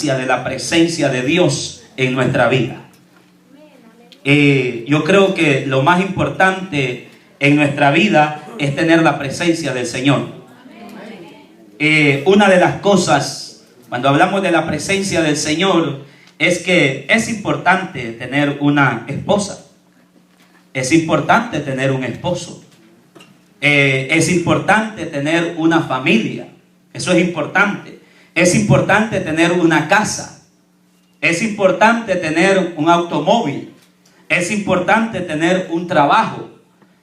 de la presencia de Dios en nuestra vida. Yo creo que lo más importante en nuestra vida es tener la presencia del Señor. Una de las cosas, cuando hablamos de la presencia del Señor, es que es importante tener una esposa. Es importante tener un esposo. Es importante tener una familia. Eso es importante. Es importante tener una casa. Es importante tener un automóvil. Es importante tener un trabajo.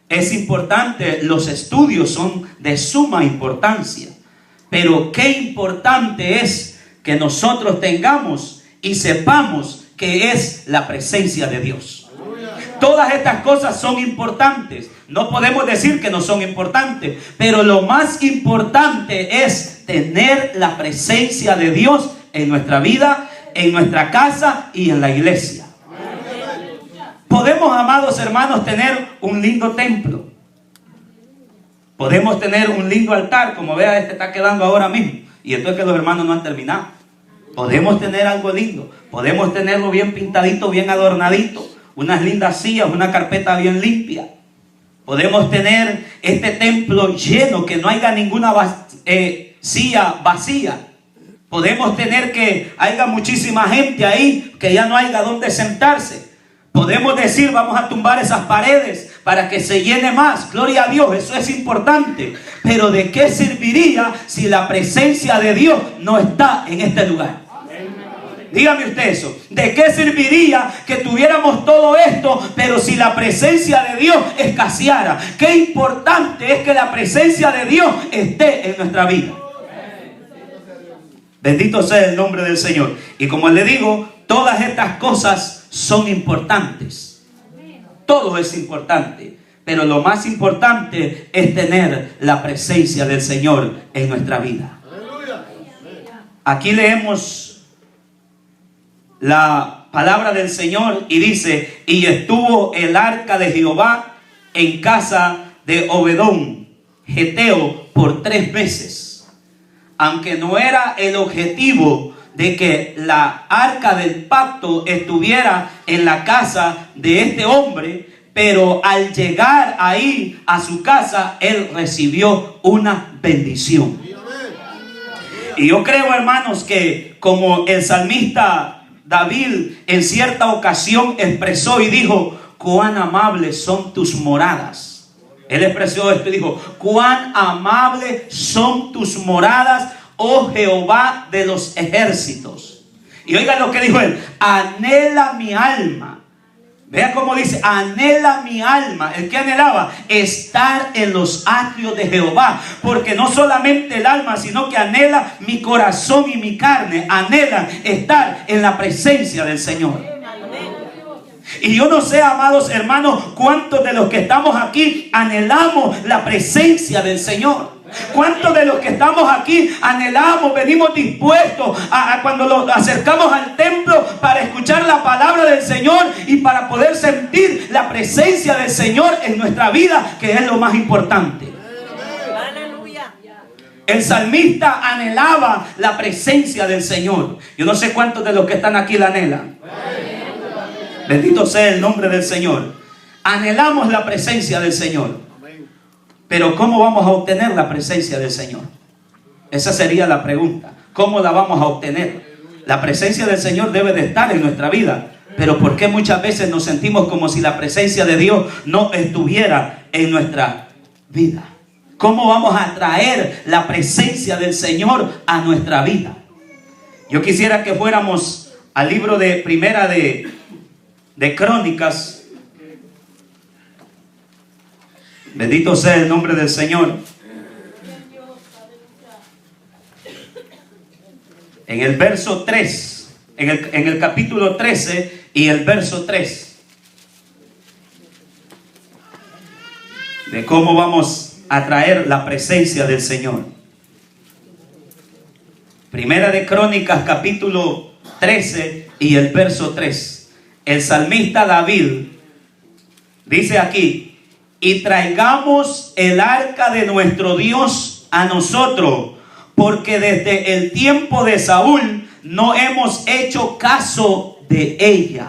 Es importante, los estudios son de suma importancia. Pero qué importante es que nosotros tengamos y sepamos que es la presencia de Dios. Todas estas cosas son importantes. No podemos decir que no son importantes, pero lo más importante es tener la presencia de Dios en nuestra vida, en nuestra casa y en la iglesia. Podemos, amados hermanos, tener un lindo templo. Podemos tener un lindo altar, como vea, este está quedando ahora mismo. Y esto es que los hermanos no han terminado. Podemos tener algo lindo. Podemos tenerlo bien pintadito, bien adornadito. Unas lindas sillas, una carpeta bien limpia. Podemos tener este templo lleno, que no haya ninguna silla vacía. Podemos tener que haya muchísima gente ahí, que ya no haya donde sentarse. Podemos decir, vamos a tumbar esas paredes para que se llene más. Gloria a Dios, eso es importante. Pero ¿de qué serviría si la presencia de Dios no está en este lugar? Dígame usted eso. ¿De qué serviría que tuviéramos todo esto, pero si la presencia de Dios escaseara? Qué importante es que la presencia de Dios esté en nuestra vida. Bendito sea el nombre del Señor. Y como le digo, todas estas cosas son importantes. Todo es importante. Pero lo más importante es tener la presencia del Señor en nuestra vida. Aquí leemos la palabra del Señor y dice: y estuvo el arca de Jehová en casa de Obedón Geteo por 3 meses. Aunque no era el objetivo de que la arca del pacto estuviera en la casa de este hombre, pero al llegar ahí a su casa, él recibió una bendición. Y yo creo, hermanos, que como el salmista David en cierta ocasión expresó y dijo: cuán amables son tus moradas. Él expresó esto y dijo: cuán amables son tus moradas, oh Jehová de los ejércitos. Y oigan lo que dijo él: anhela mi alma. Vea cómo dice: anhela mi alma. ¿El que anhelaba? Estar en los atrios de Jehová. Porque no solamente el alma, sino que anhela mi corazón y mi carne. Anhelan estar en la presencia del Señor. Y yo no sé, amados hermanos, cuántos de los que estamos aquí anhelamos la presencia del Señor. ¿Cuántos de los que estamos aquí anhelamos, venimos dispuestos a cuando nos acercamos al templo para escuchar la palabra del Señor y para poder sentir la presencia del Señor en nuestra vida, que es lo más importante? Aleluya. El salmista anhelaba la presencia del Señor. Yo no sé cuántos de los que están aquí la anhelan. Bendito sea el nombre del Señor. Anhelamos la presencia del Señor. Pero ¿cómo vamos a obtener la presencia del Señor? Esa sería la pregunta. ¿Cómo la vamos a obtener? La presencia del Señor debe de estar en nuestra vida. Pero ¿por qué muchas veces nos sentimos como si la presencia de Dios no estuviera en nuestra vida? ¿Cómo vamos a traer la presencia del Señor a nuestra vida? Yo quisiera que fuéramos al libro de Primera de Crónicas. Bendito sea el nombre del Señor. En el verso 3, en el capítulo 13 y el verso 3, de cómo vamos a traer la presencia del Señor. Primera de Crónicas, capítulo 13 y el verso 3. El salmista David dice aquí: y traigamos el arca de nuestro Dios a nosotros, porque desde el tiempo de Saúl no hemos hecho caso de ella.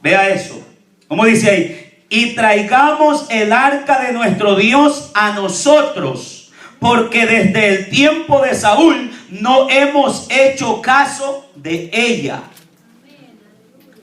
Vea eso. ¿Cómo dice ahí? Y traigamos el arca de nuestro Dios a nosotros, porque desde el tiempo de Saúl no hemos hecho caso de ella.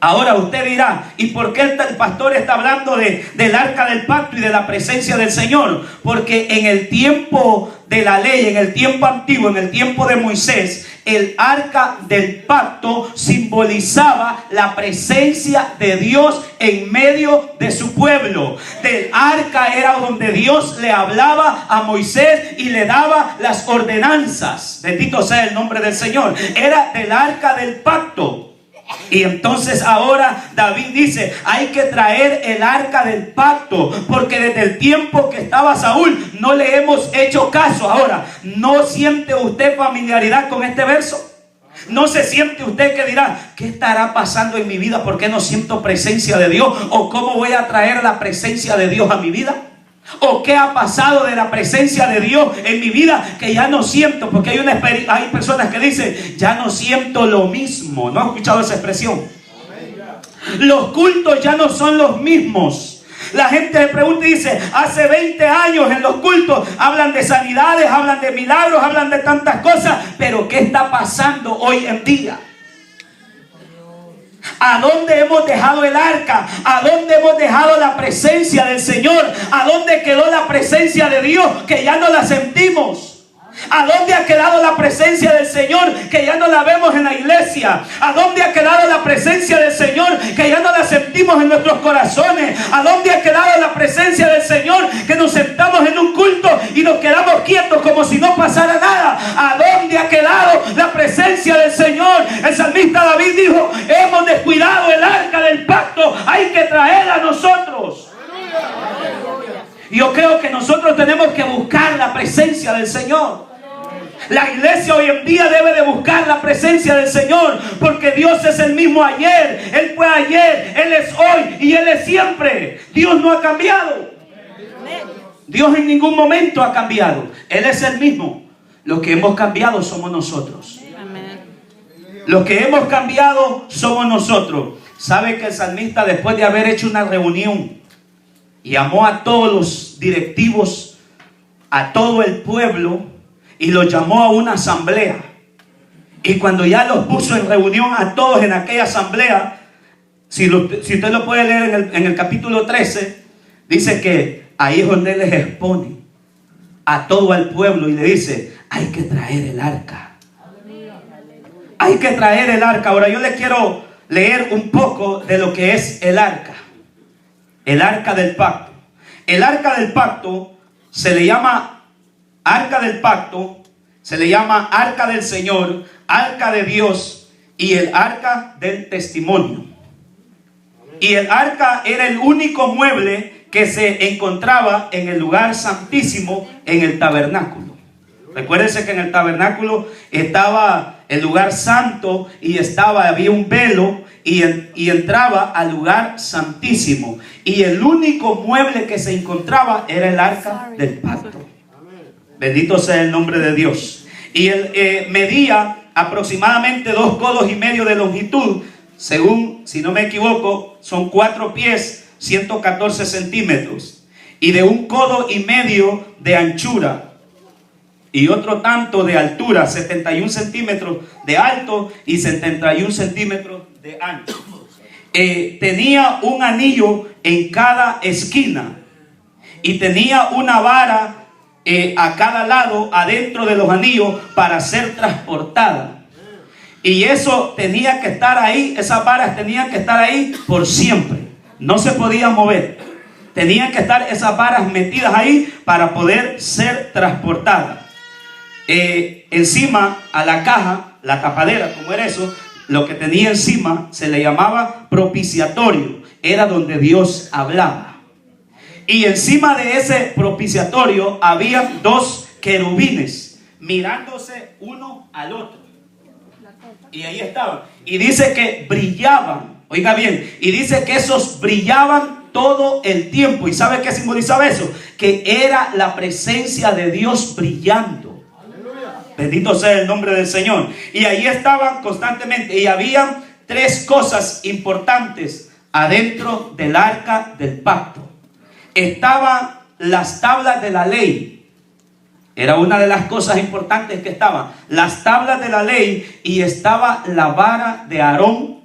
Ahora usted dirá, ¿y por qué el pastor está hablando del arca del pacto y de la presencia del Señor? Porque en el tiempo de la ley, en el tiempo antiguo, en el tiempo de Moisés, el arca del pacto simbolizaba la presencia de Dios en medio de su pueblo. Del arca era donde Dios le hablaba a Moisés y le daba las ordenanzas. Bendito sea el nombre del Señor. Era del arca del pacto. Y entonces ahora David dice, hay que traer el arca del pacto, porque desde el tiempo que estaba Saúl no le hemos hecho caso. Ahora, ¿no siente usted familiaridad con este verso? ¿No se siente usted que dirá, qué estará pasando en mi vida? ¿Por qué no siento presencia de Dios? ¿O cómo voy a traer la presencia de Dios a mi vida? ¿O qué ha pasado de la presencia de Dios en mi vida que ya no siento? Porque hay personas que dicen, ya no siento lo mismo. ¿No han escuchado esa expresión? Los cultos ya no son los mismos. La gente se pregunta y dice, hace 20 años en los cultos hablan de sanidades, hablan de milagros, hablan de tantas cosas, pero ¿qué está pasando hoy en día? ¿A dónde hemos dejado el arca? ¿A dónde hemos dejado la presencia del Señor? ¿A dónde quedó la presencia de Dios que ya no la sentimos? ¿A dónde ha quedado la presencia del Señor que ya no la vemos en la iglesia? ¿A dónde ha quedado la presencia del Señor que ya no la sentimos en nuestros corazones? ¿A dónde ha quedado la presencia del Señor que nos sentamos en un culto y nos quedamos quietos como si no pasara nada? ¿A dónde ha quedado la presencia del Señor? El salmista David dijo, hemos descuidado el arca del pacto, hay que traerla a nosotros. Yo creo que nosotros tenemos que buscar la presencia del Señor. La iglesia hoy en día debe de buscar la presencia del Señor, porque Dios es el mismo ayer. Él fue ayer, Él es hoy y Él es siempre. Dios no ha cambiado. Dios en ningún momento ha cambiado. Él es el mismo. Los que hemos cambiado somos nosotros. Los que hemos cambiado somos nosotros. ¿Sabe que el salmista, después de haber hecho una reunión, llamó a todos los directivos, a todo el pueblo, y los llamó a una asamblea? Y cuando ya los puso en reunión a todos en aquella asamblea, si usted lo puede leer en el capítulo 13, dice que ahí es donde él les expone a todo el pueblo y le dice, hay que traer el arca. Hay que traer el arca. Ahora yo le quiero leer un poco de lo que es el arca. El arca del pacto. El arca del pacto se le llama arca del pacto, se le llama arca del Señor, arca de Dios y el arca del testimonio. Y el arca era el único mueble que se encontraba en el lugar santísimo en el tabernáculo. Recuérdense que en el tabernáculo estaba el lugar santo y había un velo y entraba al lugar santísimo. Y el único mueble que se encontraba era el arca del pacto. Bendito sea el nombre de Dios. Y él medía aproximadamente 2,5 codos de longitud. Según, si no me equivoco, son 4 pies, 114 centímetros. Y de 1,5 codos de anchura. Y otro tanto de altura, 71 centímetros de alto y 71 centímetros de ancho. Tenía un anillo en cada esquina y tenía una vara a cada lado adentro de los anillos para ser transportada. Y eso tenía que estar ahí, esas varas tenían que estar ahí por siempre. No se podían mover. Tenían que estar esas varas metidas ahí para poder ser transportadas. Encima a la caja, la tapadera, como era eso, lo que tenía encima se le llamaba propiciatorio. Era donde Dios hablaba. Y encima de ese propiciatorio había 2 querubines mirándose uno al otro. Y ahí estaban. Y dice que brillaban. Oiga bien. Y dice que esos brillaban todo el tiempo. ¿Y sabe qué simbolizaba eso? Que era la presencia de Dios brillando. Bendito sea el nombre del Señor. Y ahí estaban constantemente. Y había tres cosas importantes adentro del arca del pacto. Estaban las tablas de la ley. Era una de las cosas importantes que estaban. Las tablas de la ley, y estaba la vara de Aarón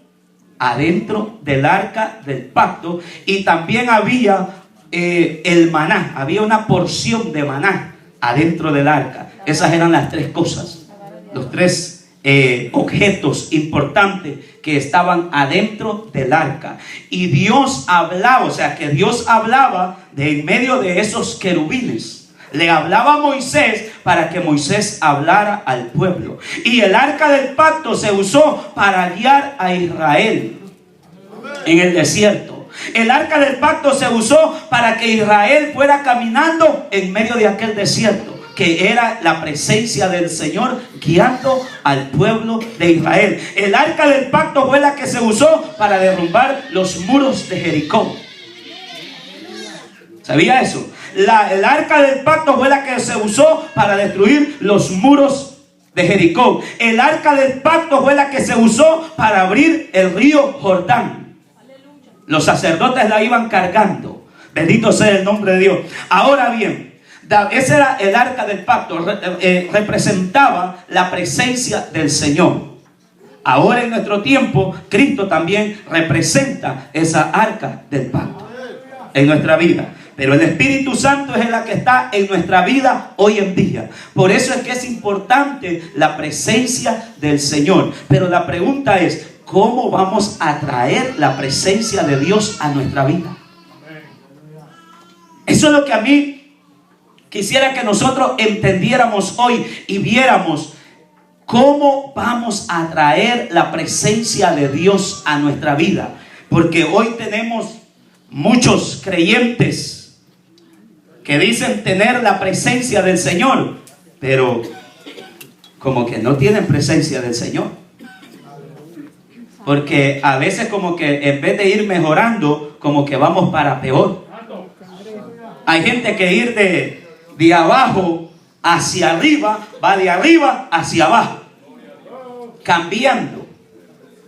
adentro del arca del pacto. Y también había el maná. Había una porción de maná adentro del arca. Esas eran las tres cosas, los tres objetos importantes que estaban adentro del arca. Y Dios hablaba, o sea que Dios hablaba de en medio de esos querubines. Le hablaba a Moisés para que Moisés hablara al pueblo. Y el arca del pacto se usó para guiar a Israel en el desierto. El arca del pacto se usó para que Israel fuera caminando en medio de aquel desierto, que era la presencia del Señor guiando al pueblo de Israel. El arca del pacto fue la que se usó para derrumbar los muros de Jericó. ¿Sabía eso? El arca del pacto fue la que se usó para destruir los muros de Jericó. El arca del pacto fue la que se usó para abrir el río Jordán. Los sacerdotes la iban cargando. Bendito sea el nombre de Dios. Ahora bien, ese era el arca del pacto. Representaba la presencia del Señor. Ahora en nuestro tiempo, Cristo también representa esa arca del pacto en nuestra vida. Pero el Espíritu Santo es la que está en nuestra vida hoy en día. Por eso es que es importante la presencia del Señor. Pero la pregunta es, ¿cómo vamos a traer la presencia de Dios a nuestra vida? Eso es lo que a mí quisiera que nosotros entendiéramos hoy y viéramos. ¿Cómo vamos a traer la presencia de Dios a nuestra vida? Porque hoy tenemos muchos creyentes que dicen tener la presencia del Señor, pero como que no tienen presencia del Señor. Porque a veces como que en vez de ir mejorando, como que vamos para peor. Hay gente que ir de abajo hacia arriba, va de arriba hacia abajo, cambiando.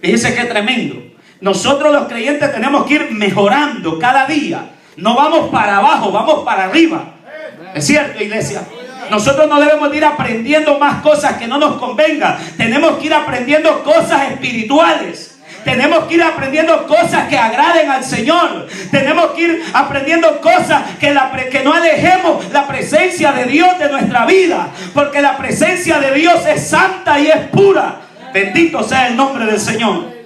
Fíjense qué tremendo. Nosotros los creyentes tenemos que ir mejorando cada día. No vamos para abajo, vamos para arriba. ¿Es cierto, iglesia? Nosotros no debemos ir aprendiendo más cosas que no nos convengan. Tenemos que ir aprendiendo cosas espirituales. Tenemos que ir aprendiendo cosas que agraden al Señor. Tenemos que ir aprendiendo cosas que no alejemos la presencia de Dios de nuestra vida. Porque la presencia de Dios es santa y es pura. Bendito sea el nombre del Señor.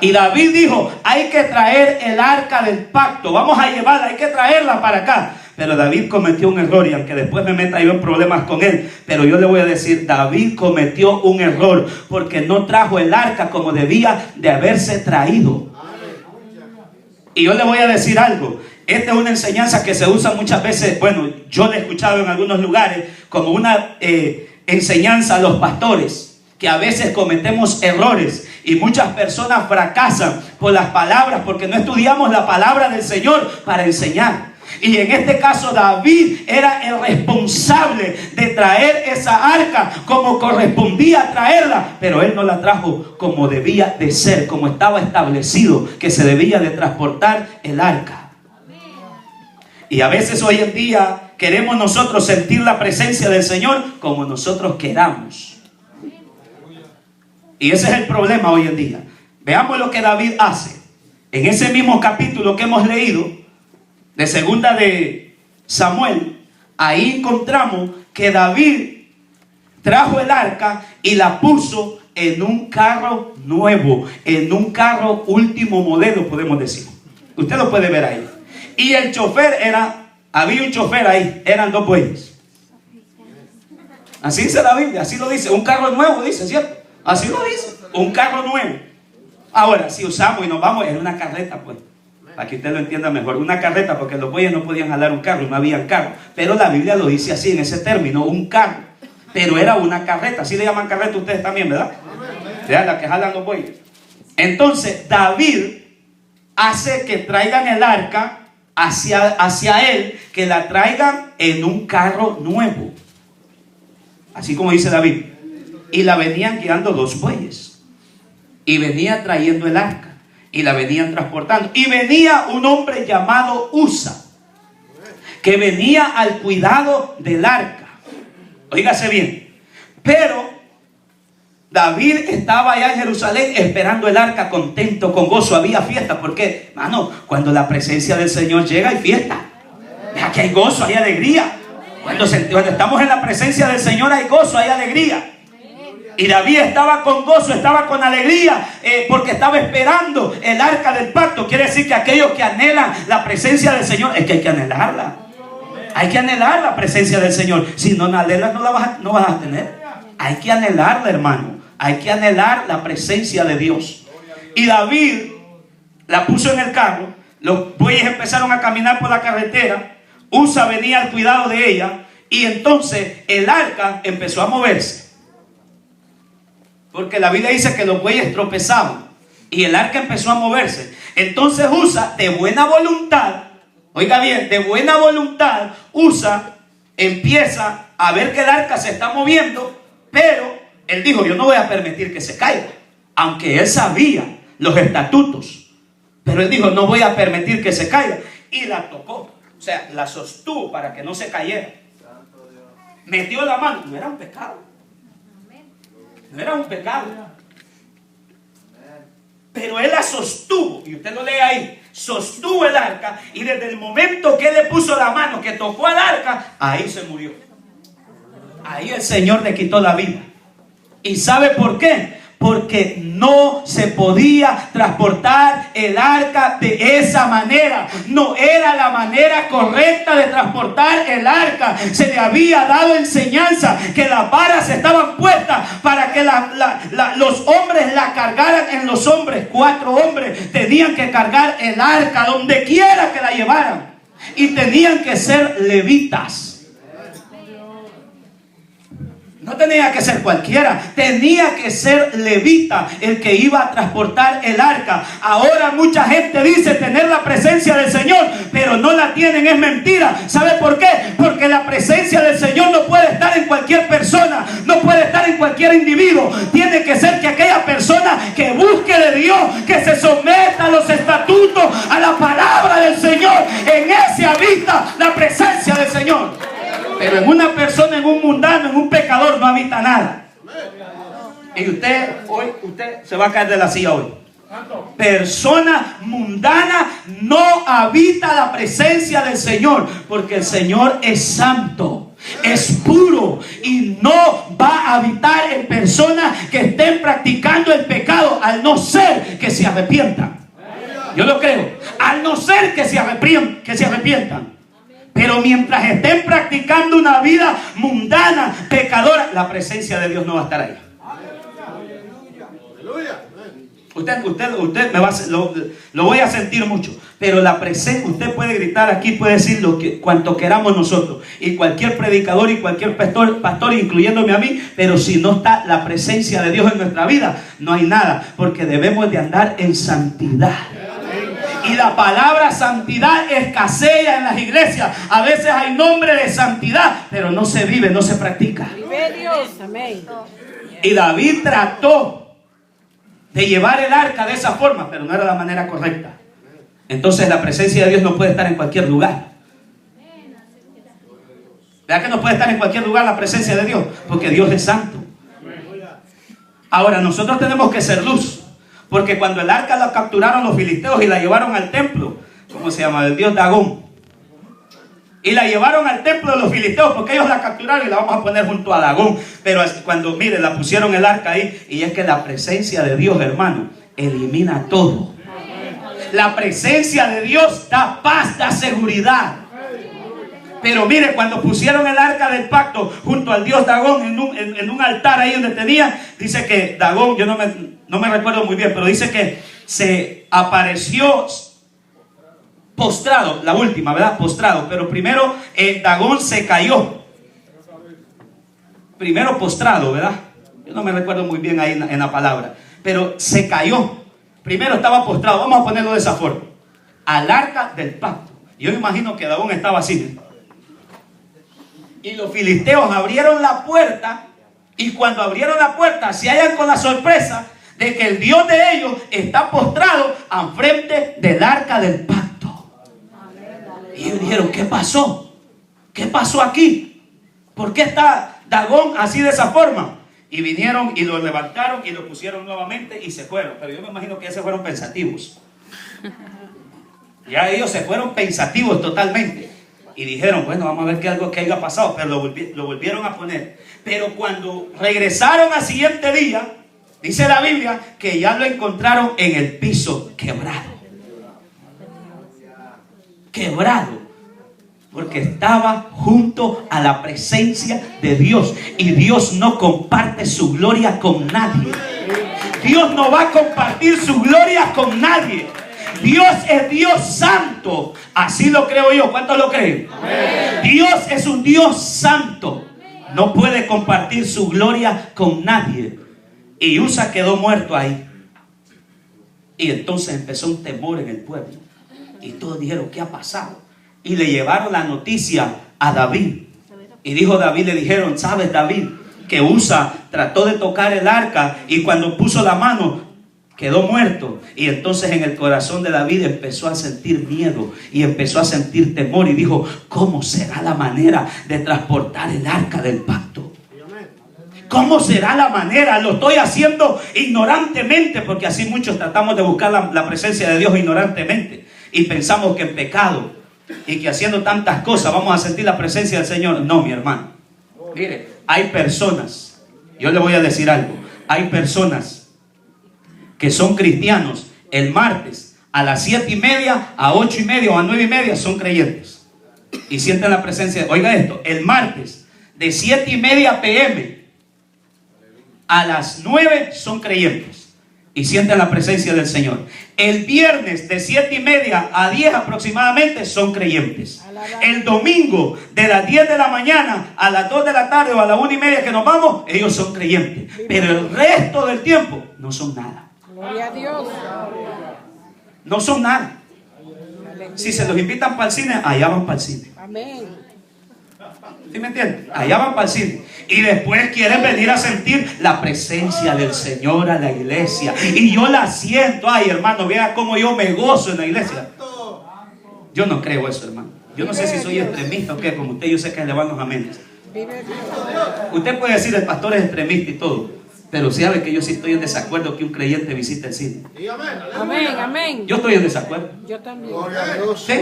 Y David dijo, hay que traer el arca del pacto. Vamos a llevarla, hay que traerla para acá. Pero David cometió un error, y aunque después me meta yo en problemas con él, pero yo le voy a decir, David cometió un error porque no trajo el arca como debía de haberse traído. Y yo le voy a decir algo. Esta es una enseñanza que se usa muchas veces. Bueno, yo la he escuchado en algunos lugares como una enseñanza a los pastores, que a veces cometemos errores y muchas personas fracasan por las palabras, porque no estudiamos la palabra del Señor para enseñar. Y en este caso David era el responsable de traer esa arca como correspondía traerla, pero él no la trajo como debía de ser, como estaba establecido que se debía de transportar el arca. Y a veces hoy en día queremos nosotros sentir la presencia del Señor como nosotros queramos. Y ese es el problema hoy en día. Veamos lo que David hace. En ese mismo capítulo que hemos leído, de segunda de Samuel, ahí encontramos que David trajo el arca y la puso en un carro nuevo, en un carro último modelo, podemos decir. Usted lo puede ver ahí. Y el chofer había un chofer ahí, eran 2 bueyes. Así dice la Biblia, así lo dice, un carro nuevo, dice, ¿cierto? Así lo dice, un carro nuevo. Ahora, si usamos y nos vamos en una carreta, pues, para que usted lo entienda mejor, una carreta, porque los bueyes no podían jalar un carro, no había carro. Pero la Biblia lo dice así, en ese término, un carro. Pero era una carreta, así le llaman carreta ustedes también, ¿verdad? Ya, la que jalan los bueyes. Entonces, David hace que traigan el arca hacia él, que la traigan en un carro nuevo. así como dice David, y la venían guiando 2 bueyes, y venía trayendo el arca, y la venían transportando, y venía un hombre llamado Usa, que venía al cuidado del arca. Óigase bien, pero David estaba allá en Jerusalén esperando el arca, contento, con gozo. Había fiesta, porque, hermano, cuando la presencia del Señor llega hay fiesta. Aquí hay gozo, hay alegría. Cuando estamos en la presencia del Señor hay gozo, hay alegría. Y David estaba con gozo, estaba con alegría, porque estaba esperando el arca del pacto. Quiere decir que aquellos que anhelan la presencia del Señor, es que hay que anhelarla. Hay que anhelar la presencia del Señor. Si no la anhelas, no vas a tener. Hay que anhelarla, hermano. Hay que anhelar la presencia de Dios. Y David la puso en el carro. Los bueyes empezaron a caminar por la carretera. Usa venía al cuidado de ella. Y entonces el arca empezó a moverse. Porque la Biblia dice que los bueyes tropezaban. Y el arca empezó a moverse. Entonces Usa, de buena voluntad, oiga bien, de buena voluntad, Usa empieza a ver que el arca se está moviendo. Pero él dijo, yo no voy a permitir que se caiga. Aunque él sabía los estatutos. Pero él dijo, no voy a permitir que se caiga. Y la tocó. O sea, la sostuvo para que no se cayera. Metió la mano. No era un pecado. No era un pecado. Pero él la sostuvo. Y usted lo lee ahí. Sostuvo el arca. Y desde el momento que él le puso la mano, que tocó al arca, ahí se murió. Ahí el Señor le quitó la vida. ¿Y sabe por qué? Porque no se podía transportar el arca de esa manera. No era la manera correcta de transportar el arca. Se le había dado enseñanza que las varas estaban puestas para que los hombres la cargaran en los hombres. 4 hombres tenían que cargar el arca donde quiera que la llevaran. Y tenían que ser levitas. No tenía que ser cualquiera, tenía que ser levita el que iba a transportar el arca. Ahora mucha gente dice tener la presencia del Señor, pero no la tienen, es mentira. ¿Sabe por qué? Porque la presencia del Señor no puede estar en cualquier persona, no puede estar en cualquier individuo. Tiene que ser que aquella persona que busque de Dios, que se someta a los estatutos, a la palabra del Señor, en ese habita la presencia del Señor. Pero en una persona, en un mundano, en un pecador, no habita nada. Y usted se va a caer de la silla hoy. Persona mundana no habita la presencia del Señor, porque el Señor es santo, es puro, y no va a habitar en personas que estén practicando el pecado, al no ser que se arrepientan. Yo lo creo, al no ser que se arrepientan. Pero mientras estén practicando una vida mundana, pecadora, la presencia de Dios no va a estar ahí. Usted me va a, lo voy a sentir mucho. Pero la presencia, usted puede gritar aquí, puede decir cuanto queramos nosotros. Y cualquier predicador y cualquier pastor, incluyéndome a mí. Pero si no está la presencia de Dios en nuestra vida, no hay nada. Porque debemos de andar en santidad. Y la palabra santidad escasea en las iglesias. A veces hay nombre de santidad, pero no se vive, no se practica. Y David trató de llevar el arca de esa forma, pero no era la manera correcta. Entonces la presencia de Dios no puede estar en cualquier lugar. ¿Verdad que no puede estar en cualquier lugar la presencia de Dios? Porque Dios es santo. Ahora nosotros tenemos que ser luz. Porque cuando el arca la capturaron los filisteos y la llevaron al templo, ¿cómo se llama? El dios Dagón. Y la llevaron al templo de los filisteos porque ellos la capturaron y la vamos a poner junto a Dagón. Pero cuando, mire, la pusieron el arca ahí. Y es que la presencia de Dios, hermano, elimina todo. La presencia de Dios da paz, da seguridad. Pero mire, cuando pusieron el arca del pacto junto al dios Dagón en un altar ahí donde tenía, dice que Dagón, yo no me recuerdo muy bien, pero dice que se apareció postrado, la última, ¿verdad? Postrado, pero primero Dagón se cayó. Primero postrado, ¿verdad? Yo no me recuerdo muy bien ahí en la palabra, pero se cayó. Primero estaba postrado, vamos a ponerlo de esa forma, al arca del pacto. Yo me imagino que Dagón estaba así. Y los filisteos abrieron la puerta Y cuando abrieron la puerta, se hallan con la sorpresa de que el Dios de ellos está postrado al frente del arca del pacto. Y ellos dijeron, ¿qué pasó? ¿Qué pasó aquí? ¿Por qué está Dagón así de esa forma? Y vinieron y lo levantaron y lo pusieron nuevamente y se fueron. Pero yo me imagino que ya se fueron pensativos. Ya ellos se fueron pensativos totalmente. Y dijeron, bueno, vamos a ver qué algo que haya pasado. Pero lo volvieron a poner. Pero cuando regresaron al siguiente día, dice la Biblia que ya lo encontraron en el piso quebrado. Quebrado. Porque estaba junto a la presencia de Dios. Y Dios no comparte su gloria con nadie. Dios no va a compartir su gloria con nadie. Dios es Dios santo. Así lo creo yo. ¿Cuántos lo creen? Amén. Dios es un Dios santo. No puede compartir su gloria con nadie. Y Usa quedó muerto ahí. Y entonces empezó un temor en el pueblo. Y todos dijeron, ¿qué ha pasado? Y le llevaron la noticia a David. Y dijo David, le dijeron, ¿sabes, David? Que Usa trató de tocar el arca y cuando puso la mano quedó muerto. Y entonces en el corazón de David empezó a sentir miedo y empezó a sentir temor y dijo, ¿cómo será la manera de transportar el arca del pacto? ¿Cómo será la manera? Lo estoy haciendo ignorantemente, porque así muchos tratamos de buscar la presencia de Dios ignorantemente y pensamos que en pecado y que haciendo tantas cosas vamos a sentir la presencia del Señor. No, mi hermano. Mire, hay personas, yo le voy a decir algo, hay personas que son cristianos el martes a las 7:30, a 8:30 o a 9:30 son creyentes y sienten la presencia. Oiga esto, el martes de 7:30 p.m. a las 9 son creyentes y sienten la presencia del Señor. El viernes de 7:30 a 10 aproximadamente son creyentes. El domingo de las 10 de la mañana a las 2 de la tarde o a las 1:30 que nos vamos, ellos son creyentes. Pero el resto del tiempo no son nada. Gloria a Dios. No son nada. Si se los invitan para el cine, allá van para el cine. Amén. ¿Sí me entienden? Allá van para el cine. Y después quieren venir a sentir la presencia del Señor a la iglesia. Y yo la siento. Ay, hermano, vea cómo yo me gozo en la iglesia. Yo no creo eso, hermano. Yo no sé si soy extremista o qué. Como usted, yo sé que le van los amenes. Usted puede decir el pastor es extremista y todo, pero sabe que yo sí estoy en desacuerdo que un creyente visite el cine. Amén, amén. Yo estoy en desacuerdo. Yo también. ¿Sí?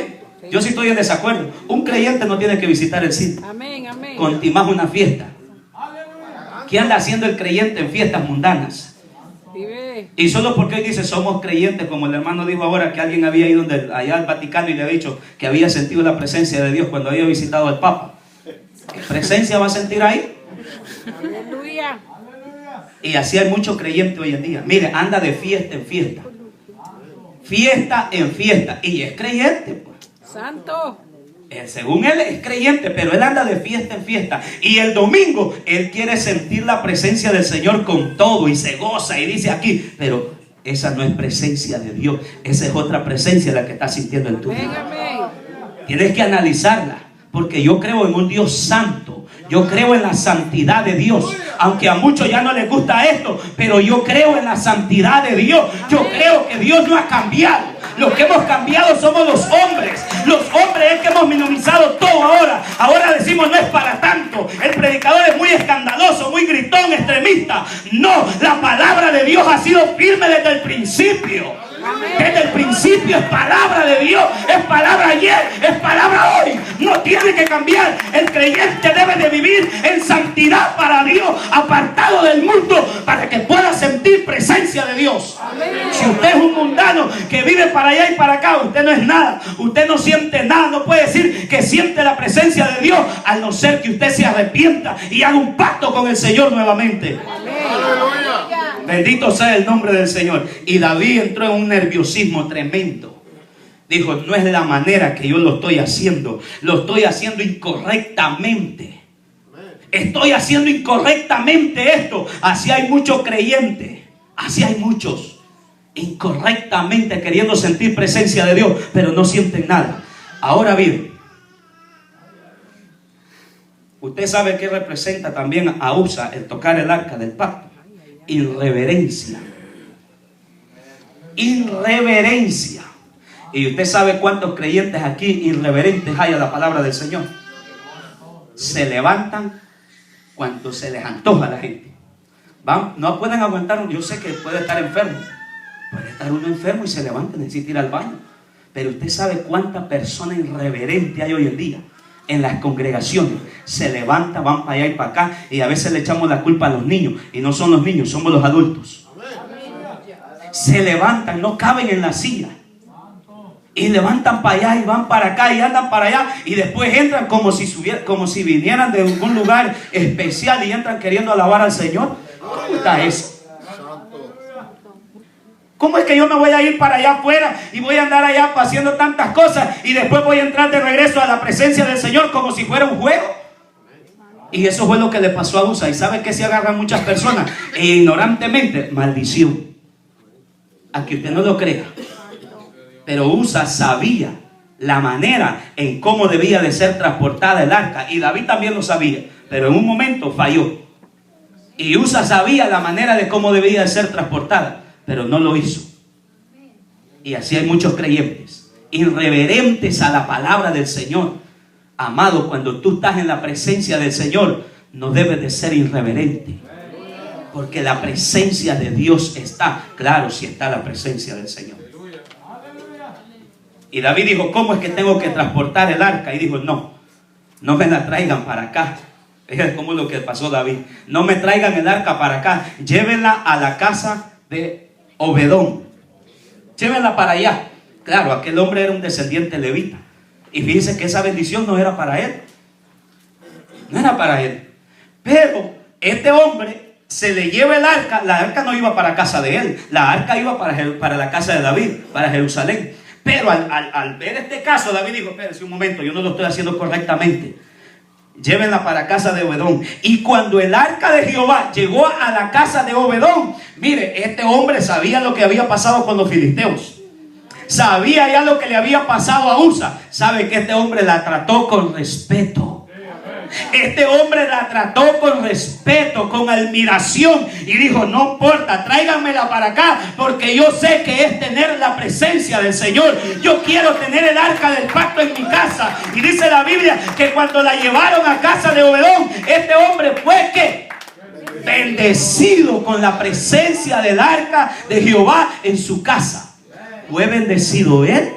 Yo sí estoy en desacuerdo. Un creyente no tiene que visitar el cine. Amén, amén. Continuamos una fiesta. ¿Qué anda haciendo el creyente en fiestas mundanas? Vive. Y solo porque hoy dice somos creyentes, como el hermano dijo ahora que alguien había ido allá al Vaticano y le había dicho que había sentido la presencia de Dios cuando había visitado al Papa. ¿Qué presencia va a sentir ahí? Aleluya. Y así hay muchos creyentes hoy en día. Mire, anda de fiesta en fiesta. Fiesta en fiesta. Y es creyente, pues. Santo. Según él es creyente, pero él anda de fiesta en fiesta. Y el domingo él quiere sentir la presencia del Señor con todo y se goza y dice aquí, pero esa no es presencia de Dios. Esa es otra presencia la que estás sintiendo en tu vida. Amén. Tienes que analizarla, porque yo creo en un Dios santo. Yo creo en la santidad de Dios. Aunque a muchos ya no les gusta esto, pero yo creo en la santidad de Dios. Yo creo que Dios no ha cambiado. Los que hemos cambiado somos los hombres. Los hombres es que hemos minimizado todo ahora. Ahora decimos no es para tanto. El predicador es muy escandaloso, muy gritón, extremista. No, la palabra de Dios ha sido firme desde el principio. Desde el principio es palabra de Dios, es palabra ayer, es palabra hoy. No tiene que cambiar. El creyente debe de vivir en santidad para Dios, apartado del mundo, para que pueda sentir presencia de Dios. Si usted es un mundano que vive para allá y para acá, usted no es nada. Usted no siente nada. No puede decir que siente la presencia de Dios, al no ser que usted se arrepienta y haga un pacto con el Señor nuevamente. Aleluya. Bendito sea el nombre del Señor. Y David entró en un nerviosismo tremendo. Dijo, no es la manera que yo lo estoy haciendo. Lo estoy haciendo incorrectamente. Estoy haciendo incorrectamente esto. Así hay muchos creyentes. Así hay muchos. Incorrectamente queriendo sentir presencia de Dios, pero no sienten nada. Ahora bien, Usted sabe qué representa también a Usa el tocar el arca del pacto. Irreverencia. Irreverencia. Y usted sabe cuántos creyentes aquí irreverentes hay a la palabra del Señor. Se levantan cuando se les antoja a la gente. No pueden aguantar. Yo sé que puede estar enfermo. Puede estar uno enfermo y se levanta y necesita ir al baño. Pero usted sabe cuánta persona irreverente hay hoy en día en las congregaciones. Se levantan, van para allá y para acá, y a veces le echamos la culpa a los niños, y no son los niños, somos los adultos. Se levantan, no caben en la silla, y levantan para allá y van para acá y andan para allá, y después entran como si vinieran de algún lugar especial y entran queriendo alabar al Señor. ¿Cómo está eso? ¿Cómo es que yo me voy a ir para allá afuera y voy a andar allá haciendo tantas cosas y después voy a entrar de regreso a la presencia del Señor como si fuera un juego? Y eso fue lo que le pasó a Usa. ¿Y sabe qué se agarran muchas personas? E ignorantemente, maldición. A que usted no lo crea. Pero Usa sabía la manera en cómo debía de ser transportada el arca. Y David también lo sabía. Pero en un momento falló. Y Usa sabía la manera de cómo debía de ser transportada, pero no lo hizo. Y así hay muchos creyentes irreverentes a la palabra del Señor. Amado, cuando tú estás en la presencia del Señor, no debes de ser irreverente, porque la presencia de Dios está. Claro, si está la presencia del Señor. Y David dijo, ¿cómo es que tengo que transportar el arca? Y dijo, no me la traigan para acá. Es como lo que pasó David. No me traigan el arca para acá, llévenla a la casa de Obedón. Llévenla para allá. Claro, aquel hombre era un descendiente levita. Y fíjense que esa bendición no era para él. No era para él. Pero este hombre se le lleva el arca. La arca no iba para casa de él. La arca iba para la casa de David, para Jerusalén. Pero al ver este caso, David dijo, espérese un momento, yo no lo estoy haciendo correctamente. Llévenla para casa de Obedón. Y cuando el arca de Jehová llegó a la casa de Obedón, mire, este hombre sabía lo que había pasado con los filisteos. Sabía ya lo que le había pasado a Usa. Sabe que este hombre la trató con respeto. Este hombre la trató con respeto, con admiración, y dijo, no importa, tráiganmela para acá, porque yo sé que es tener la presencia del Señor. Yo quiero tener el arca del pacto en mi casa. Y dice la Biblia que cuando la llevaron a casa de Obedón, este hombre fue ¿qué? Bendecido con la presencia del arca de Jehová en su casa. Fue bendecido él,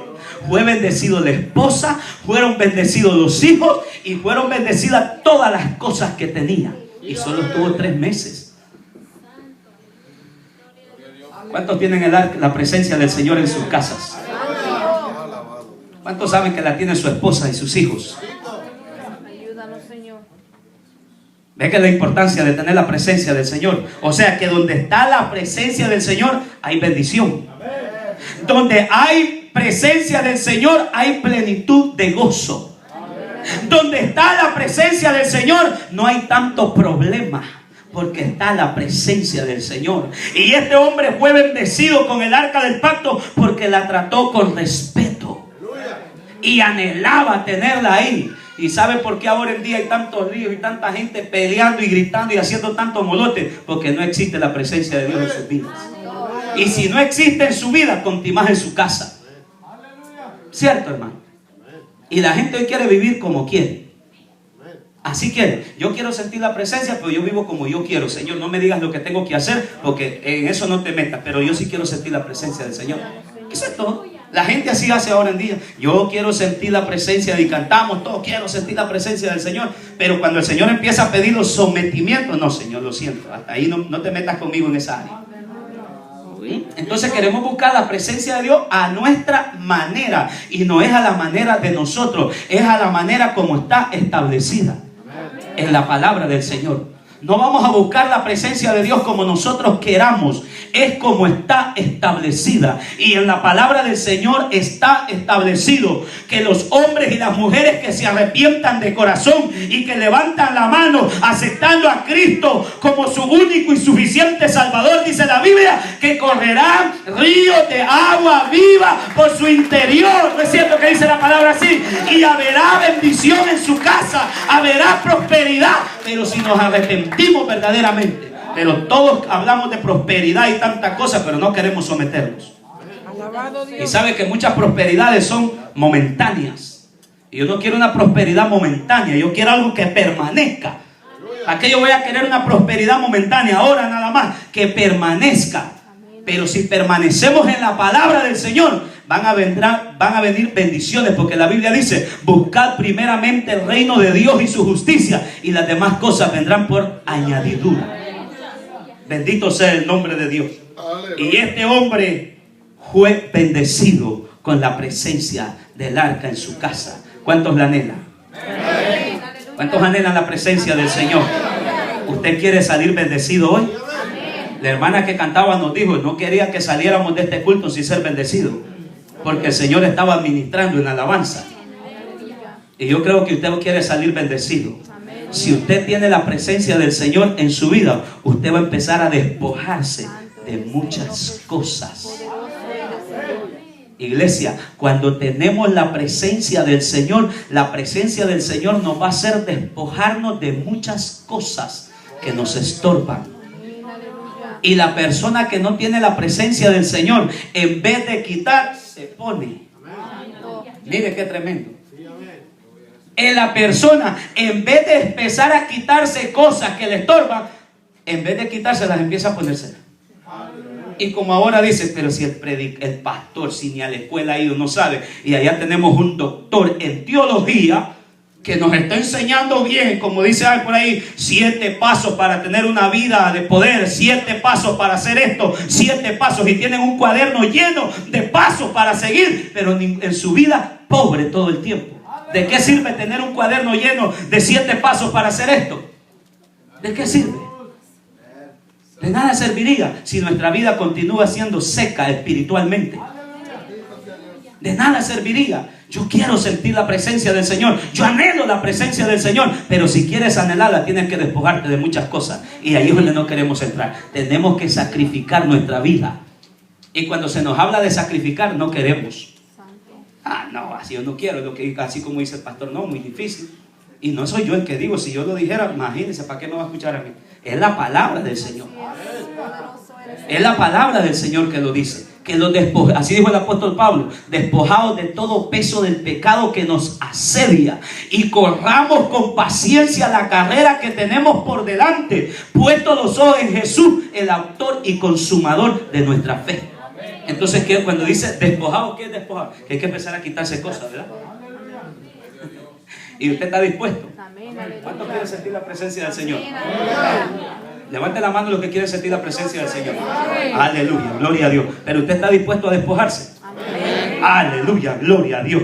fue bendecido la esposa, fueron bendecidos los hijos y fueron bendecidas todas las cosas que tenía. Y solo estuvo 3 meses. ¿Cuántos tienen la presencia del Señor en sus casas? ¿Cuántos saben que la tiene su esposa y sus hijos? Ayúdanos, Señor. Ve que la importancia de tener la presencia del Señor. O sea que donde está la presencia del Señor hay bendición. Donde hay presencia del Señor hay plenitud de gozo. Donde está la presencia del Señor no hay tanto problema, porque está la presencia del Señor. Y este hombre fue bendecido con el arca del pacto porque la trató con respeto y anhelaba tenerla ahí. ¿Y sabe por qué ahora en día hay tantos líos y tanta gente peleando y gritando y haciendo tanto molote? Porque no existe la presencia de Dios en sus vidas. Y si no existe en su vida, continúa en su casa. ¿Cierto, hermano? Y la gente hoy quiere vivir como quiere. Así quiere. Yo quiero sentir la presencia, pero yo vivo como yo quiero. Señor, no me digas lo que tengo que hacer, porque en eso no te metas. Pero yo sí quiero sentir la presencia del Señor. Eso es todo. La gente así hace ahora en día. Yo quiero sentir la presencia, y cantamos todos, quiero sentir la presencia del Señor. Pero cuando el Señor empieza a pedir los sometimientos, no, Señor, lo siento. Hasta ahí no te metas conmigo en esa área. Entonces queremos buscar la presencia de Dios a nuestra manera, y no es a la manera de nosotros, es a la manera como está establecida en la palabra del Señor. No vamos a buscar la presencia de Dios como nosotros queramos. Es como está establecida. Y en la palabra del Señor está establecido que los hombres y las mujeres que se arrepientan de corazón y que levantan la mano aceptando a Cristo como su único y suficiente Salvador, dice la Biblia, que correrán ríos de agua viva por su interior. ¿No es cierto que dice la palabra así? Y habrá bendición en su casa, habrá prosperidad. Pero si nos arrepentimos verdaderamente. Pero todos hablamos de prosperidad y tantas cosas, pero no queremos someternos. Y sabe que muchas prosperidades son momentáneas. Y yo no quiero una prosperidad momentánea, yo quiero algo que permanezca. ¿Para qué yo voy a querer una prosperidad momentánea ahora nada más? Que permanezca. Pero si permanecemos en la palabra del Señor, van a venir bendiciones, porque la Biblia dice: buscad primeramente el reino de Dios y su justicia, y las demás cosas vendrán por añadidura. Bendito sea el nombre de Dios. Y este hombre fue bendecido con la presencia del arca en su casa. ¿Cuántos la anhelan? ¿Cuántos anhelan la presencia del Señor? ¿Usted quiere salir bendecido hoy? La hermana que cantaba nos dijo: no quería que saliéramos de este culto sin ser bendecidos, porque el Señor estaba administrando en alabanza. Y yo creo que usted quiere salir bendecido. Si usted tiene la presencia del Señor en su vida, usted va a empezar a despojarse de muchas cosas. Iglesia, cuando tenemos la presencia del Señor, la presencia del Señor nos va a hacer despojarnos de muchas cosas que nos estorban. Y la persona que no tiene la presencia del Señor, en vez de quitar, se pone. Mire qué tremendo. En la persona, en vez de empezar a quitarse cosas que le estorban, en vez de quitárselas, empieza a ponerse. Y como ahora dice: pero si el pastor, si ni a la escuela ha ido, no sabe. Y allá tenemos un doctor en teología que nos está enseñando bien, como dice por ahí, 7 pasos para tener una vida de poder, 7 pasos para hacer esto, 7 pasos, y tienen un cuaderno lleno de pasos para seguir, pero en su vida pobre todo el tiempo. ¿De qué sirve tener un cuaderno lleno de 7 pasos para hacer esto? ¿De qué sirve? De nada serviría si nuestra vida continúa siendo seca espiritualmente. De nada serviría. Yo quiero sentir la presencia del Señor. Yo anhelo la presencia del Señor. Pero si quieres anhelarla, tienes que despojarte de muchas cosas. Y ahí es donde no queremos entrar. Tenemos que sacrificar nuestra vida. Y cuando se nos habla de sacrificar, no queremos. No, así yo no quiero. Así como dice el pastor, no, muy difícil. Y no soy yo el que digo. Si yo lo dijera, imagínense, ¿para qué me va a escuchar a mí? Es la palabra del Señor. Es la palabra del Señor que lo dice. Que los así dijo el apóstol Pablo: despojados de todo peso del pecado que nos asedia, y corramos con paciencia la carrera que tenemos por delante, puestos los ojos en Jesús, el autor y consumador de nuestra fe. Entonces, ¿qué? Cuando dice despojado, ¿qué es despojado? Que hay que empezar a quitarse cosas, ¿verdad? ¿Y usted está dispuesto? ¿Cuántos quieren sentir la presencia del Señor? Levante la mano los que quieren sentir la presencia del Señor. Aleluya, gloria a Dios. Pero usted está dispuesto a despojarse. Aleluya, gloria a Dios.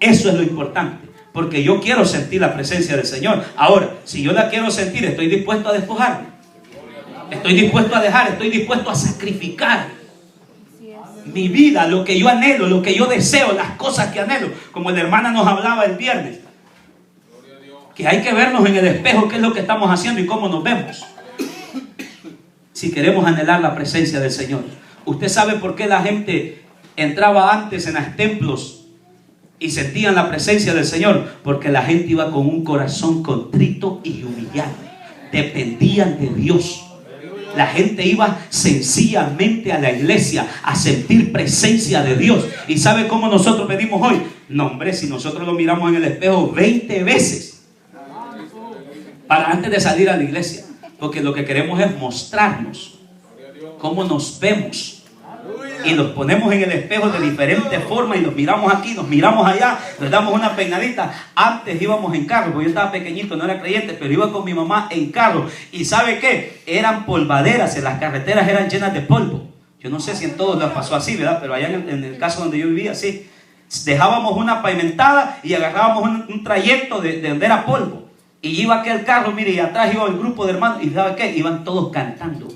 Eso es lo importante, porque yo quiero sentir la presencia del Señor. Ahora, si yo la quiero sentir, estoy dispuesto a despojarme. Estoy dispuesto a dejar, estoy dispuesto a sacrificar mi vida, lo que yo anhelo, lo que yo deseo, las cosas que anhelo. Como la hermana nos hablaba el viernes, que hay que vernos en el espejo, qué es lo que estamos haciendo y cómo nos vemos. Si queremos anhelar la presencia del Señor. ¿Usted sabe por qué la gente entraba antes en los templos y sentían la presencia del Señor? Porque la gente iba con un corazón contrito y humillado. Dependían de Dios. La gente iba sencillamente a la iglesia a sentir presencia de Dios. ¿Y sabe cómo nosotros venimos hoy? No, hombre, si nosotros lo miramos en el espejo 20 veces para antes de salir a la iglesia. Porque lo que queremos es mostrarnos cómo nos vemos. Y nos ponemos en el espejo de diferentes formas y nos miramos aquí, nos miramos allá, nos damos una peinadita. Antes íbamos en carro, porque yo estaba pequeñito, no era creyente, pero iba con mi mamá en carro. ¿Y sabe qué? Eran polvaderas, en las carreteras eran llenas de polvo. Yo no sé si en todos les pasó así, ¿verdad? Pero allá en el caso donde yo vivía, sí. Dejábamos una pavimentada y agarrábamos un trayecto de donde era polvo. Y iba aquel carro, mire, y atrás iba el grupo de hermanos. ¿Y sabe qué? Iban todos cantando.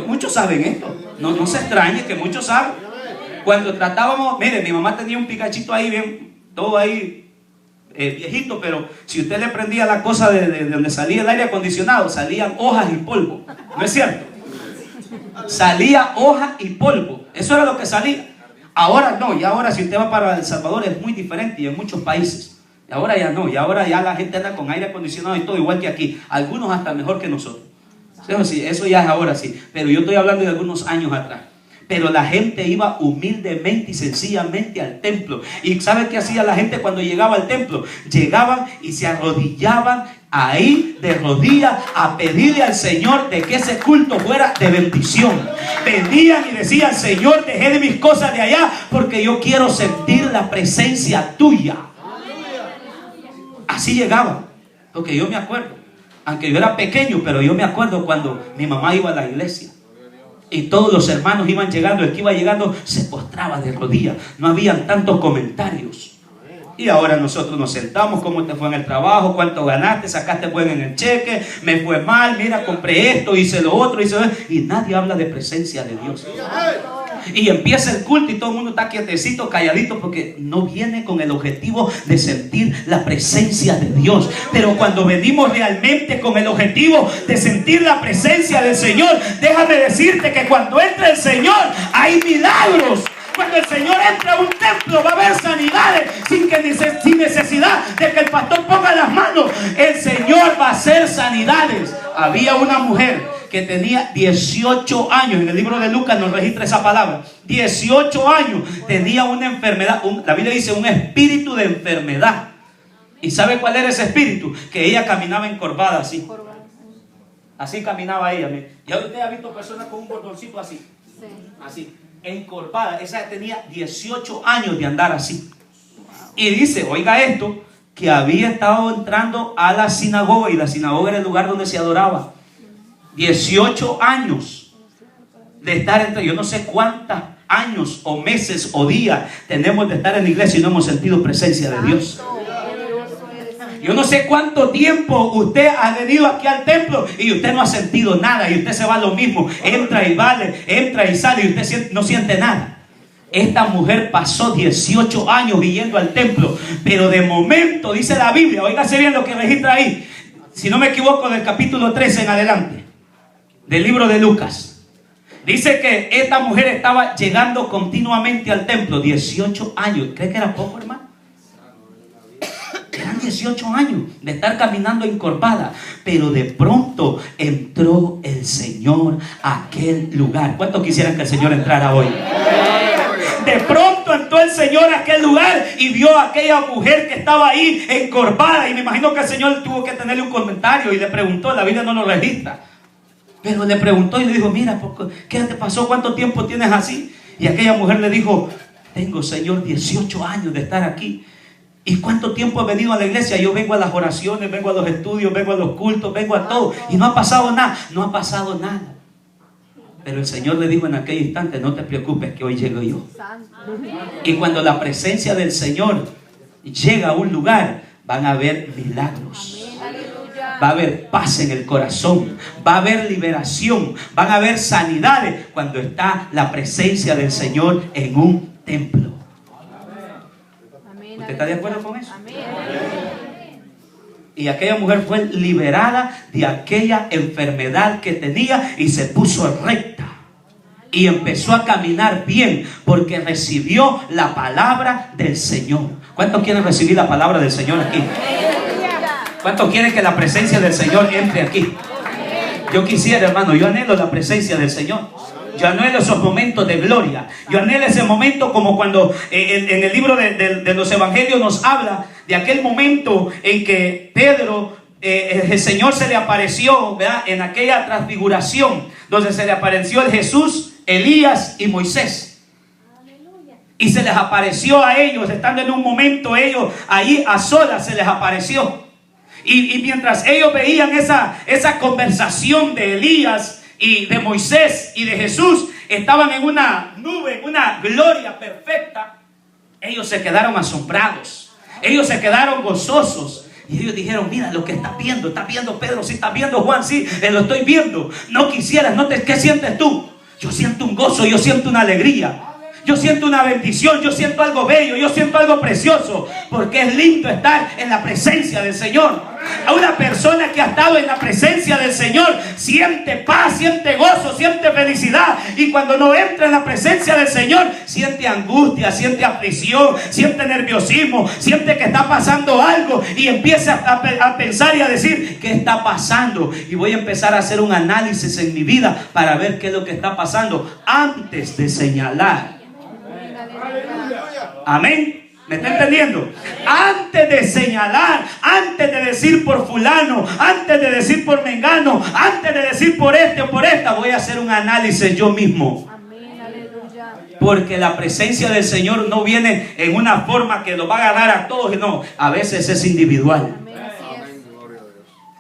Muchos saben esto. No se extrañe que muchos saben. Cuando tratábamos, mire, mi mamá tenía un picachito ahí, bien, todo ahí viejito, pero si usted le prendía la cosa de donde salía el aire acondicionado, salían hojas y polvo. ¿No es cierto? Salía hoja y polvo. Eso era lo que salía. Ahora no, y ahora si usted va para El Salvador es muy diferente y en muchos países. Y ahora ya no, y ahora ya la gente anda con aire acondicionado y todo igual que aquí. Algunos hasta mejor que nosotros. Eso ya es ahora sí. Pero yo estoy hablando de algunos años atrás. Pero la gente iba humildemente y sencillamente al templo. ¿Y sabe qué hacía la gente cuando llegaba al templo? Llegaban y se arrodillaban ahí de rodillas a pedirle al Señor de que ese culto fuera de bendición. Venían y decían: Señor, dejé de mis cosas de allá porque yo quiero sentir la presencia tuya. Así llegaban. Porque yo me acuerdo, aunque yo era pequeño, pero yo me acuerdo cuando mi mamá iba a la iglesia. Y todos los hermanos iban llegando. El que iba llegando se postraba de rodillas. No habían tantos comentarios. Y ahora nosotros nos sentamos: ¿cómo te fue en el trabajo? ¿Cuánto ganaste? ¿Sacaste buen en el cheque? ¿Me fue mal? Mira, compré esto, hice lo otro, hice lo otro. Y nadie habla de presencia de Dios. Y empieza el culto y todo el mundo está quietecito, calladito, porque no viene con el objetivo de sentir la presencia de Dios. Pero cuando venimos realmente con el objetivo de sentir la presencia del Señor, déjame decirte que cuando entra el Señor hay milagros. Cuando el Señor entra a un templo va a haber sanidades sin necesidad de que el pastor ponga las manos. El Señor va a hacer sanidades. Había una mujer que tenía 18 años. En el libro de Lucas nos registra esa palabra. 18 años. Tenía una enfermedad. La Biblia dice un espíritu de enfermedad. ¿Y sabe cuál era ese espíritu? Que ella caminaba encorvada así. Así caminaba ella. Ya usted ha visto personas con un cordoncito así. Así. Encorvada. Esa tenía 18 años de andar así. Y dice, oiga esto, que había estado entrando a la sinagoga. Y la sinagoga era el lugar donde se adoraba. 18 años de estar entre, yo no sé cuántos años o meses o días tenemos de estar en la iglesia y no hemos sentido presencia de Dios. Yo no sé cuánto tiempo usted ha venido aquí al templo y usted no ha sentido nada y usted se va a lo mismo, entra y vale, entra y sale y usted no siente nada. Esta mujer pasó 18 años yendo al templo, pero de momento dice la Biblia, óigase bien lo que registra ahí, si no me equivoco, del capítulo 13 en adelante del libro de Lucas. Dice que esta mujer estaba llegando continuamente al templo. 18 años. ¿Cree que era poco, hermano? Eran 18 años de estar caminando encorvada. Pero de pronto entró el Señor a aquel lugar. ¿Cuántos quisieran que el Señor entrara hoy? De pronto entró el Señor a aquel lugar y vio a aquella mujer que estaba ahí encorvada. Y me imagino que el Señor tuvo que tenerle un comentario y le preguntó. La Biblia no lo registra. Pero le preguntó y le dijo, mira, ¿qué te pasó? ¿Cuánto tiempo tienes así? Y aquella mujer le dijo, tengo, Señor, 18 años de estar aquí. ¿Y cuánto tiempo he venido a la iglesia? Yo vengo a las oraciones, vengo a los estudios, vengo a los cultos, vengo a todo. Y no ha pasado nada, no ha pasado nada. Pero el Señor le dijo en aquel instante, no te preocupes que hoy llego yo. Y cuando la presencia del Señor llega a un lugar, van a haber milagros. Va a haber paz en el corazón, va a haber liberación, van a haber sanidades cuando está la presencia del Señor en un templo. ¿Usted está de acuerdo con eso? Y aquella mujer fue liberada de aquella enfermedad que tenía y se puso recta. Y empezó a caminar bien porque recibió la palabra del Señor. ¿Cuántos quieren recibir la palabra del Señor aquí? ¿Cuántos quieren que la presencia del Señor entre aquí? Yo quisiera, hermano, yo anhelo la presencia del Señor. Yo anhelo esos momentos de gloria. Yo anhelo ese momento como cuando en el libro de los evangelios nos habla de aquel momento en que Pedro, el Señor se le apareció, ¿verdad? En aquella transfiguración donde se le apareció el Jesús, Elías y Moisés. Y se les apareció a ellos, estando en un momento ellos allí a solas, se les apareció. Y mientras ellos veían esa conversación de Elías y de Moisés y de Jesús, estaban en una nube, en una gloria perfecta, ellos se quedaron asombrados, ellos se quedaron gozosos. Y ellos dijeron, mira lo que estás viendo Pedro, sí, estás viendo Juan, sí, lo estoy viendo. No quisieras, ¿qué sientes tú? Yo siento un gozo, yo siento una alegría. Yo siento una bendición, yo siento algo bello, yo siento algo precioso, porque es lindo estar en la presencia del Señor. A una persona que ha estado en la presencia del Señor siente paz, siente gozo, siente felicidad. Y cuando no entra en la presencia del Señor, siente angustia, siente aflicción, siente nerviosismo, siente que está pasando algo y empieza a pensar y a decir, ¿qué está pasando? Y voy a empezar a hacer un análisis en mi vida para ver qué es lo que está pasando antes de señalar. Amén. ¿Me está entendiendo? Antes de señalar, antes de decir por fulano, antes de decir por mengano, antes de decir por este o por esta, voy a hacer un análisis yo mismo. Amén, aleluya. Porque la presencia del Señor no viene en una forma que lo va a agarrar a todos. No, a veces es individual. Amén, así es.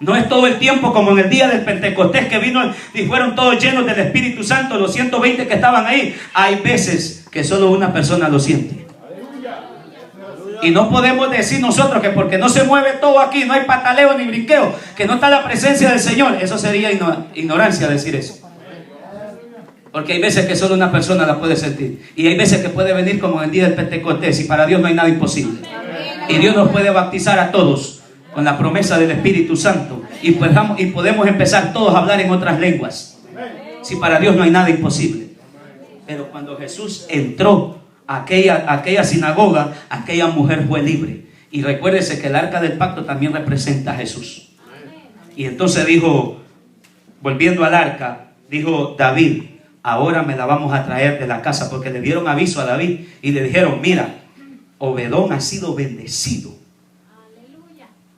No es todo el tiempo como en el día del Pentecostés que vino y fueron todos llenos del Espíritu Santo, los 120 que estaban ahí. Hay veces que solo una persona lo siente. Y no podemos decir nosotros que porque no se mueve todo aquí, no hay pataleo ni brinqueo, que no está la presencia del Señor. Eso sería ignorancia decir eso. Porque hay veces que solo una persona la puede sentir. Y hay veces que puede venir como en el día del Pentecostés. Y para Dios no hay nada imposible. Y Dios nos puede bautizar a todos con la promesa del Espíritu Santo. Y podemos empezar todos a hablar en otras lenguas. Si para Dios no hay nada imposible. Pero cuando Jesús entró a aquella sinagoga, aquella mujer fue libre. Y recuérdese que el arca del pacto también representa a Jesús. Y entonces dijo, volviendo al arca, dijo David, ahora me la vamos a traer de la casa, porque le dieron aviso a David y le dijeron, mira, Obedón ha sido bendecido.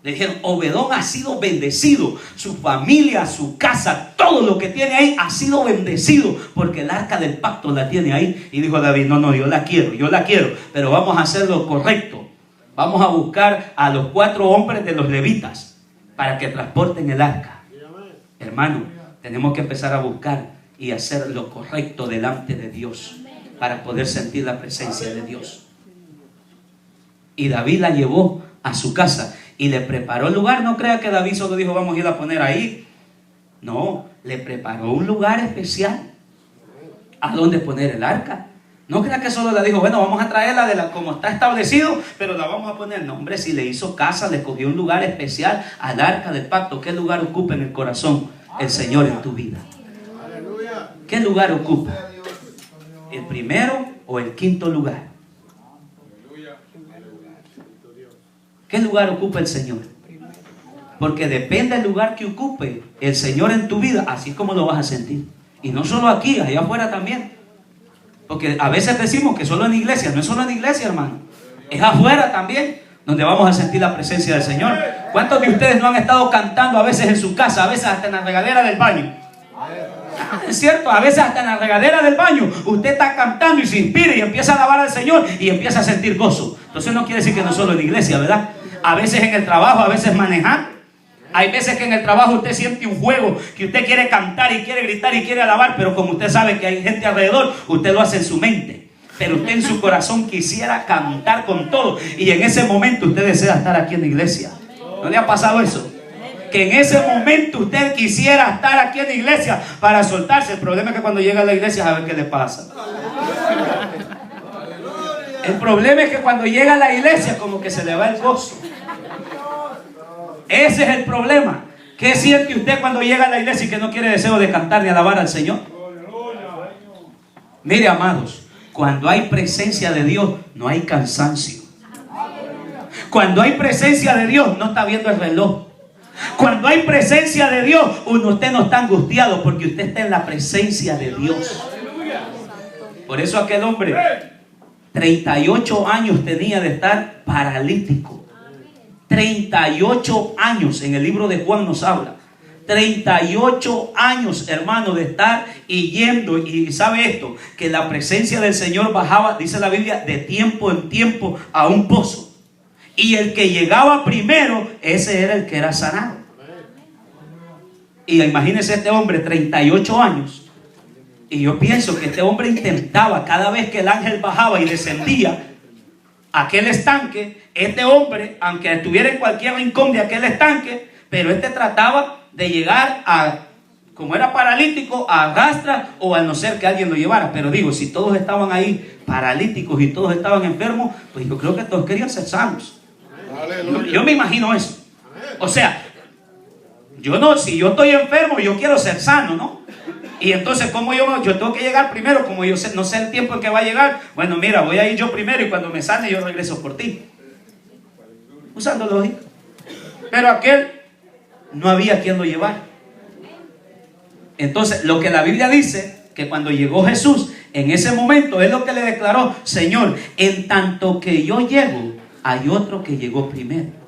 Le dijeron, Obedón ha sido bendecido, su familia, su casa, todo lo que tiene ahí ha sido bendecido, porque el arca del pacto la tiene ahí. Y dijo David, no, yo la quiero, pero vamos a hacer lo correcto. Vamos a buscar a los 4 hombres de los levitas para que transporten el arca. Hermano, tenemos que empezar a buscar y hacer lo correcto delante de Dios para poder sentir la presencia de Dios. Y David la llevó a su casa y le preparó el lugar. No crea que David solo dijo, vamos a ir a poner ahí. No, le preparó un lugar especial a donde poner el arca. No crea que solo le dijo, bueno, vamos a traerla como está establecido, pero la vamos a poner. No, hombre, si le hizo casa, le cogió un lugar especial al arca del pacto. ¿Qué lugar ocupa en el corazón el Señor en tu vida? ¿Qué lugar ocupa? ¿El primero o el quinto lugar? ¿Qué lugar ocupa el Señor? Porque depende del lugar que ocupe el Señor en tu vida, así como lo vas a sentir. Y no solo aquí, allá afuera también. Porque a veces decimos que solo en iglesia. No es solo en iglesia, hermano. Es afuera también donde vamos a sentir la presencia del Señor. ¿Cuántos de ustedes no han estado cantando a veces en su casa, a veces hasta en la regadera del baño? Es cierto, a veces hasta en la regadera del baño usted está cantando y se inspira y empieza a alabar al Señor y empieza a sentir gozo. Entonces no quiere decir que no solo en iglesia, ¿verdad? A veces en el trabajo, a veces manejando. Hay veces que en el trabajo usted siente un fuego, que usted quiere cantar y quiere gritar y quiere alabar, pero como usted sabe que hay gente alrededor, usted lo hace en su mente. Pero usted en su corazón quisiera cantar con todo. Y en ese momento usted desea estar aquí en la iglesia. ¿No le ha pasado eso? Que en ese momento usted quisiera estar aquí en la iglesia para soltarse. El problema es que cuando llega a la iglesia, a ver qué le pasa. El problema es que cuando llega a la iglesia, como que se le va el gozo. Ese es el problema. ¿Qué siente usted cuando llega a la iglesia y que no quiere deseo de cantar ni alabar al Señor? Mire, amados, cuando hay presencia de Dios, no hay cansancio. Cuando hay presencia de Dios, no está viendo el reloj. Cuando hay presencia de Dios, usted no está angustiado porque usted está en la presencia de Dios. Por eso aquel hombre 38 años tenía de estar paralítico. 38 años, en el libro de Juan nos habla. 38 años, hermano, de estar y yendo. Y sabe esto, que la presencia del Señor bajaba, dice la Biblia, de tiempo en tiempo a un pozo. Y el que llegaba primero, ese era el que era sanado. Y imagínese este hombre, 38 años. Y yo pienso que este hombre intentaba, cada vez que el ángel bajaba y descendía, aquel estanque, este hombre, aunque estuviera en cualquier rincón de aquel estanque, pero este trataba de llegar a, como era paralítico, a Gastra, o al no ser que alguien lo llevara. Pero digo, si todos estaban ahí paralíticos y todos estaban enfermos, pues yo creo que todos querían ser sanos. Yo me imagino eso. O sea, si yo estoy enfermo, yo quiero ser sano, ¿no? Y entonces, ¿cómo yo tengo que llegar primero? Como yo no sé el tiempo en que va a llegar. Bueno, mira, voy a ir yo primero y cuando me sane yo regreso por ti. Usando lógica. Pero aquel no había quien lo llevara. Entonces, lo que la Biblia dice, que cuando llegó Jesús, en ese momento, es lo que le declaró: Señor, en tanto que yo llego, hay otro que llegó primero.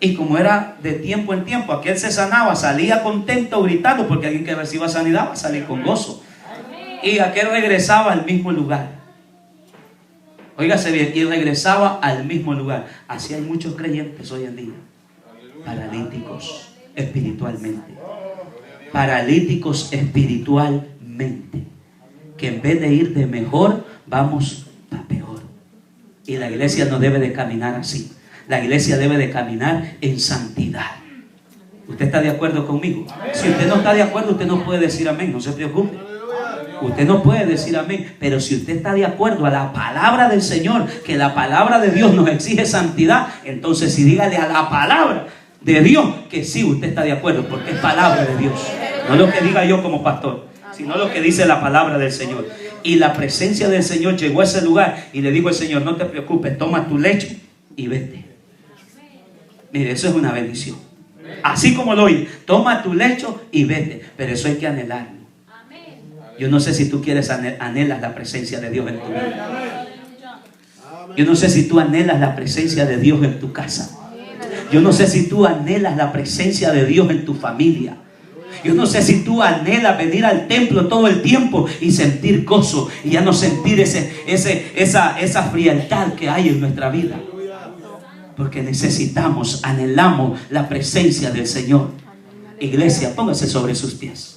Y como era de tiempo en tiempo, aquel se sanaba, salía contento, gritando, porque alguien que reciba sanidad va a salir con gozo. Y aquel regresaba al mismo lugar. Óigase bien, y regresaba al mismo lugar. Así hay muchos creyentes hoy en día, paralíticos espiritualmente. Paralíticos espiritualmente, que en vez de ir de mejor, vamos a peor. Y la iglesia no debe de caminar así. La iglesia debe de caminar en santidad. ¿Usted está de acuerdo conmigo? Si usted no está de acuerdo, usted no puede decir amén, no se preocupe. Usted no puede decir amén, pero si usted está de acuerdo a la palabra del Señor, que la palabra de Dios nos exige santidad, entonces sí, dígale a la palabra de Dios que sí, usted está de acuerdo, porque es palabra de Dios. No lo que diga yo como pastor, sino lo que dice la palabra del Señor. Y la presencia del Señor llegó a ese lugar y le dijo el Señor: no te preocupes, toma tu lecho y vete. Mire, eso es una bendición. Así como lo oye, toma tu lecho y vete. Pero eso hay que anhelarlo. Yo no sé si tú quieres anhelas la presencia de Dios en tu vida. Yo no sé si tú anhelas la presencia de Dios en tu casa. Yo no sé si tú anhelas la presencia de Dios en tu familia. Yo no sé si tú anhelas venir al templo todo el tiempo y sentir gozo y ya no sentir esa frialdad que hay en nuestra vida. Porque necesitamos, anhelamos la presencia del Señor. Iglesia, póngase sobre sus pies.